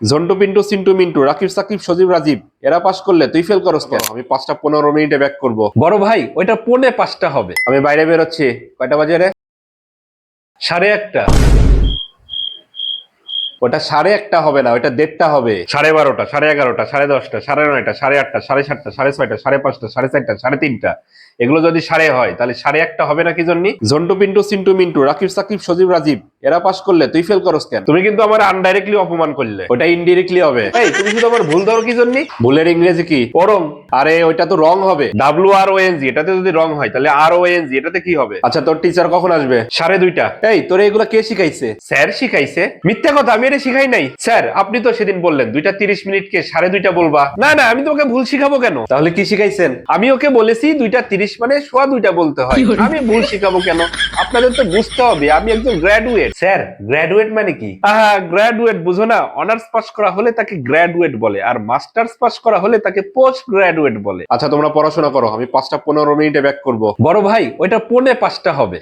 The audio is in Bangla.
ঝন্টু পিন্টু চিন্টু মিন্টু রাকিব সাকিব সজীব রাজীব এরা পাস করলে তুই ফেল করস কেন? আমি 5টা 15 মিনিটে ব্যাক করব। বড় ভাই ওইটা 4:45 হবে। আমি বাইরে বেরোচ্ছি। কয়টা বাজে রে? 1:30। ওটা 1:30 হবে না, ওটা 1:30 হবে। 12:30, 11:30, 10:30, 9:30, 8:30, 8:30, 6:30, 6:30, 5:30, 4:30, 3:30 এগুলো যদি 1:30 হয় তাহলে 1:30 হবে না কি জন্য? ঝন্টু পিন্টু চিন্টু মিন্টু রাকিব সাকিব সজীব রাজীব এরা পাস করলে তুই ফেল করস কেন? তুমি কিন্তু আমার আনডাইরেক্টলি অপমান করলে। ওটা ইনডিরেক্টলি হবে। এই তুমি শুধু আমার ভুল ধরো কি জন্য? ভুলের ইংরেজি কি? পরম। আরে ওইটা তো রং হবে। WRONG এটাতে যদি রং হয় তাহলে RONG এটাতে কি হবে? আচ্ছা, তোর টিচার কখন আসবে? 2:30। এই তোরে এগুলা কে শিখাইছে? স্যার শিখাইছে। মিথ্যা কথা, আমি এটা শিখাই নাই স্যার। আপনি তো সেদিন বললেন 2:30কে 2:30 বলবা। না না, আমি তোমাকে ভুল শিখাবো কেন? তাহলে কি শিখাইছেন? আমি ওকে বলেছি 2:30 মানে 2:15 বলতে হয়। আমি ভুল শিখাবো কেন? আপনাদের তো বুঝতে হবে আমি একজন গ্র্যাজুয়েট। স্যার গ্র্যাজুয়েট মানে কি? গ্র্যাজুয়েট বুঝো না? অনার্স পাস করা হলে তাকে গ্র্যাজুয়েট বলে, আর মাস্টার্স পাস করা হলে তাকে পোস্ট গ্র্যাজুয়েট বলে। আচ্ছা, তোমরা পড়াশোনা করো, আমি 5টা 15 মিনিটে ব্যাক করব। বড় ভাই ওইটা 4:45 হবে।